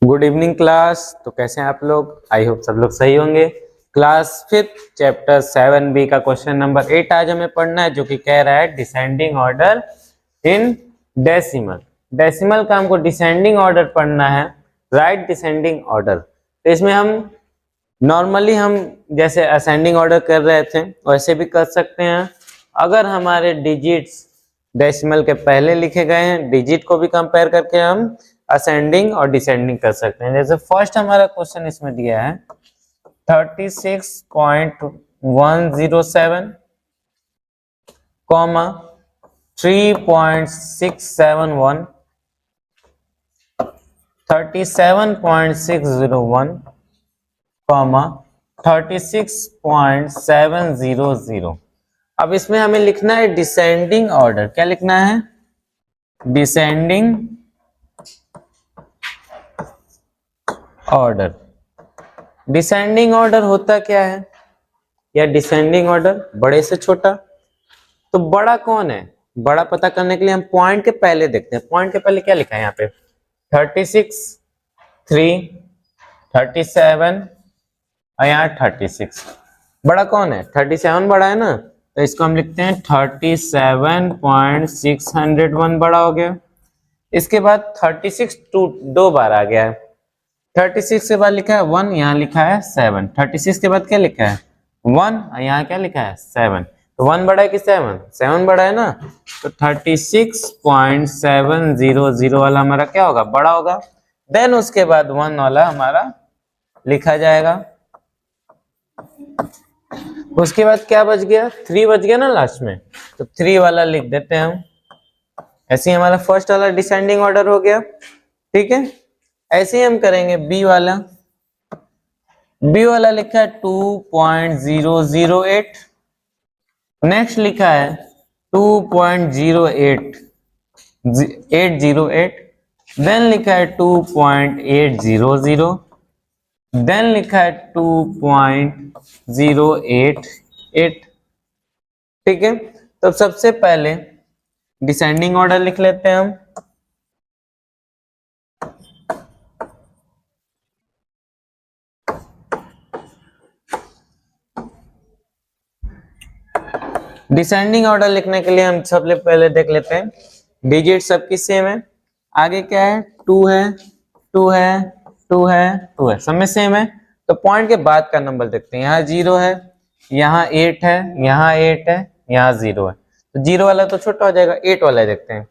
Good evening class. तो कैसे हैं आप लोग? आई होप सब लोग सही होंगे। क्लास 5 चैप्टर 7B का क्वेश्चन नंबर 8 आज हमें पढ़ना है, जो कि कह रहा है descending order in decimal. Decimal का हमको डिसेंडिंग ऑर्डर पढ़ना है, राइट डिसेंडिंग ऑर्डर। तो इसमें हम नॉर्मली हम जैसे असेंडिंग ऑर्डर कर रहे थे वैसे भी कर सकते हैं। अगर हमारे डिजिट्स डेसिमल के पहले लिखे गए हैं, डिजिट को भी कंपेयर करके हम असेंडिंग और डिसेंडिंग कर सकते हैं। जैसे फर्स्ट हमारा क्वेश्चन इसमें दिया है 36.107 कॉमा 3.671 37.601 कॉमा 36.700। अब इसमें हमें लिखना है डिसेंडिंग ऑर्डर। क्या लिखना है? Descending order. डिसेंडिंग ऑर्डर होता क्या है, या डिसेंडिंग ऑर्डर बड़े से छोटा। तो बड़ा कौन है? बड़ा पता करने के लिए हम पॉइंट के पहले देखते हैं। पॉइंट के पहले क्या लिखा है यहाँ पे? 36, 3, 37 और यहाँ 36। बड़ा कौन है? 37 बड़ा है ना, तो इसको हम लिखते हैं 37.601 बड़ा हो गया। इसके बाद 36 दो बार आ गया है। 36 के बाद लिखा है 1, यहाँ लिखा है 7। 36 के बाद क्या लिखा है? 1, यहाँ क्या लिखा है? 7। तो 1 बड़ा है कि 7? 7 बड़ा है ना, तो 36.700 वाला हमारा क्या होगा? बड़ा होगा। देन उसके बाद 1 वाला हमारा लिखा जाएगा। उसके बाद क्या बच गया? 3 बच गया ना लास्ट में, तो 3 वाला लिख देते हैं हम। ऐसे ही हमारा फर्स्ट वाला डिसेंडिंग ऑर्डर हो गया। ठीक है, ऐसे ही हम करेंगे बी वाला। बी वाला लिखा है 2.008। नेक्स्ट लिखा है 2.08। देन लिखा है 2.800। देन लिखा है 2.088। ठीक है, तो सबसे पहले डिसेंडिंग ऑर्डर लिख लेते हैं हम। डिसेंडिंग ऑर्डर लिखने के लिए हम सबसे पहले देख लेते हैं डिजिट सबकी सेम है। आगे क्या है? 2 है, 2 है, 2 है, 2 है, सब में सेम है। तो पॉइंट के बाद का नंबर देखते हैं। यहाँ 0 है, यहाँ 8 है, यहाँ 8 है, यहाँ 0 है। तो 0 वाला तो छोटा हो जाएगा, 8 वाला देखते हैं।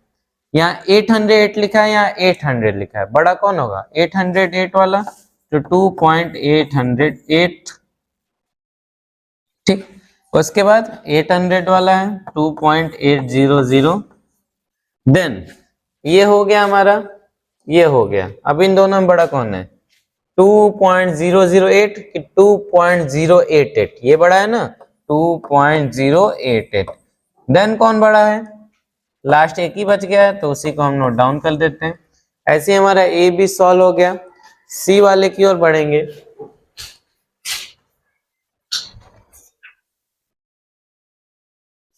यहाँ 808 लिखा है, यहाँ 800 लिखा है। बड़ा कौन होगा? 808 वाला, तो 2.808। ठीक, उसके बाद 800 वाला है 2.800। देन ये हो गया हमारा, ये हो गया। अब इन दोनों में बड़ा कौन है? 2.008 कि 2.088? ये बड़ा है ना, 2.088। देन कौन बड़ा है? लास्ट एक ही बच गया है, तो उसी को हम नोट डाउन कर देते हैं। ऐसे हमारा ए भी सॉल्व हो गया। सी वाले की ओर बढ़ेंगे।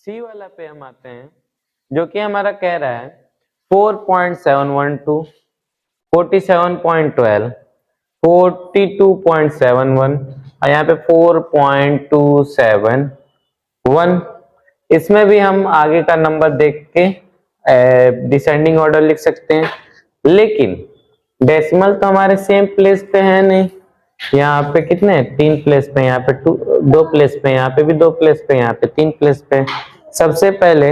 सी वाला पे हम आते हैं, जो कि हमारा कह रहा है 4.712, 47.12, 42.71 और यहाँ पे 4.271। इसमें भी हम आगे का नंबर देख के डिसेंडिंग ऑर्डर लिख सकते हैं, लेकिन डेसिमल तो हमारे सेम प्लेस पे है नहीं। यहाँ पे कितने? 3 प्लेस पे, यहाँ पे 2 प्लेस पे, यहाँ पे भी 2 प्लेस पे, यहाँ पे 3 प्लेस पे। सबसे पहले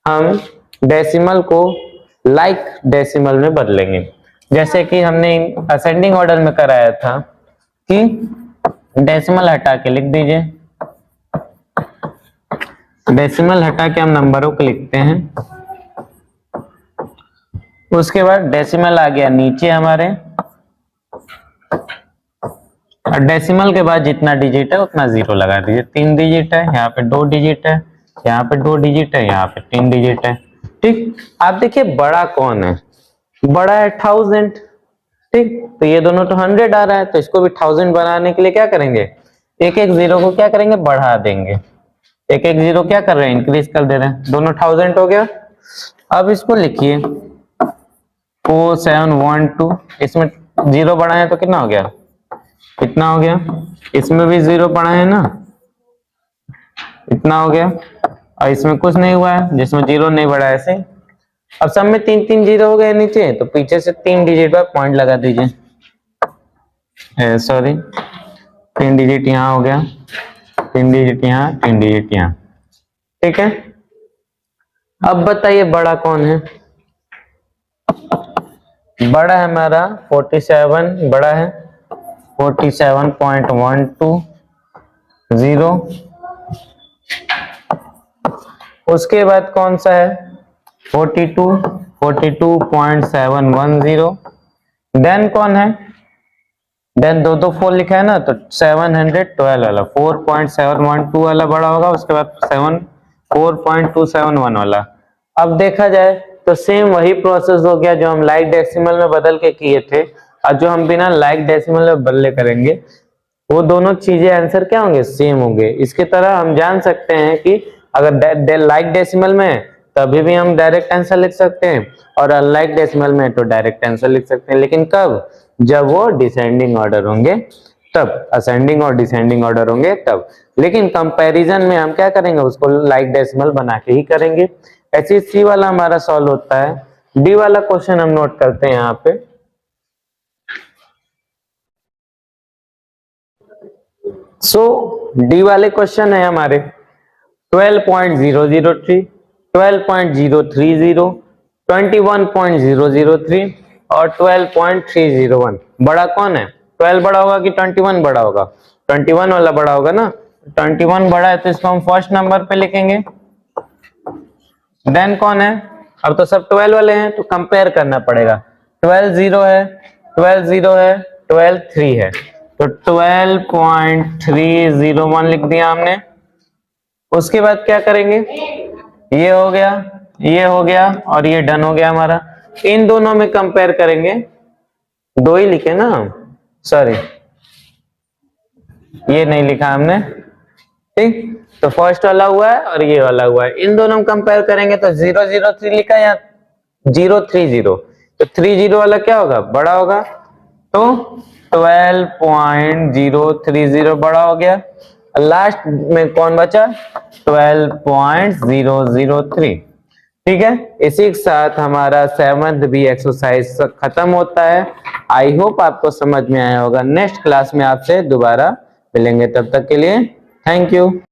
हम डेसिमल को लाइक डेसिमल में बदलेंगे, जैसे कि हमने असेंडिंग ऑर्डर में कराया था कि डेसिमल हटा के लिख दीजिए। डेसिमल हटा के हम नंबरों को लिखते हैं। उसके बाद डेसिमल आ गया नीचे हमारे, और डेसिमल के बाद जितना डिजिट है उतना 0 लगा दीजिए। 3 डिजिट है, यहाँ पे 2 डिजिट है, यहाँ पे 2 डिजिट है, यहाँ पे 3 डिजिट है। ठीक, आप देखिए बड़ा कौन है? बड़ा है 1000। ठीक, तो ये दोनों तो 100 आ रहा है, तो इसको भी 1000 बनाने के लिए क्या करेंगे? एक एक 0 को क्या करेंगे? बढ़ा देंगे। एक एक 0 क्या कर रहे हैं? इंक्रीज कर दे रहे हैं। दोनों 1000 हो गया। अब इसको लिखिए 4712, इसमें जीरो बढ़ाए तो कितना हो गया, कितना हो गया, इसमें भी जीरो बढ़ाए ना, इतना हो गया, और इसमें कुछ नहीं हुआ है जिसमें जीरो नहीं बढ़ा ऐसे। अब सब में तीन तीन जीरो हो गए नीचे, तो पीछे से 3 डिजिट पर पॉइंट लगा दीजिए, सॉरी 3 डिजिट यहाँ हो गया, 3 डिजिट यहाँ, 3 डिजिट यहाँ, ठीक है। अब बताइए बड़ा कौन है, बड़ा है हमारा 47, बड़ा है 47.120। उसके बाद कौन सा है 42.710। देन कौन है, देन दो दो 4 लिखा है ना, तो 712 वाला 4.712 वाला बड़ा होगा, उसके बाद 4.271 वाला। अब देखा जाए तो सेम वही प्रोसेस हो गया जो हम लाइक डेसिमल में बदल के किए थे, और जो हम बिना लाइक डेसिमल में बदले करेंगे, वो दोनों चीजें आंसर क्या होंगे, सेम होंगे। इसके तरह हम जान सकते हैं कि अगर लाइक डेसिमल में तभी भी हम डायरेक्ट आंसर लिख सकते हैं, और अनलाइक डेसिमल में तो डायरेक्ट आंसर लिख सकते हैं, लेकिन कब, जब वो डिसेंडिंग ऑर्डर होंगे तब, असेंडिंग और डिसेंडिंग ऑर्डर होंगे तब। लेकिन कंपैरिजन में हम क्या करेंगे, उसको लाइक डेसिमल बना के ही करेंगे। ऐसे सी वाला हमारा सॉल्व होता है। डी वाला क्वेश्चन हम नोट करते हैं यहाँ पे। डी वाले क्वेश्चन है हमारे 12.003, 12.030, 21.003 और 12.301। बड़ा कौन है, 12 बड़ा होगा कि 21 बड़ा होगा, 21 वाला बड़ा होगा ना, 21 बड़ा है तो इसको हम फर्स्ट नंबर पे लिखेंगे। देन कौन है, अब तो सब 12 वाले हैं तो कंपेयर करना पड़ेगा, 12 0 है, 12 0 है, 12 3 है, तो 12.301 लिख दिया हमने। उसके बाद क्या करेंगे, ये हो गया, ये हो गया, और ये डन हो गया हमारा। इन दोनों में कंपेयर करेंगे, दो ही लिखे ना, सॉरी ये नहीं लिखा हमने, ठीक। तो फर्स्ट वाला हुआ है और ये वाला हुआ है, इन दोनों में कंपेयर करेंगे तो 003 लिखा या 030, तो 30 वाला क्या होगा, बड़ा होगा, तो 12.030 बड़ा हो गया। लास्ट में कौन बचा, 12.003, ठीक है। इसी के साथ हमारा 7th भी एक्सरसाइज खत्म होता है। आई होप आपको समझ में आया होगा। नेक्स्ट क्लास में आपसे दोबारा मिलेंगे, तब तक के लिए थैंक यू।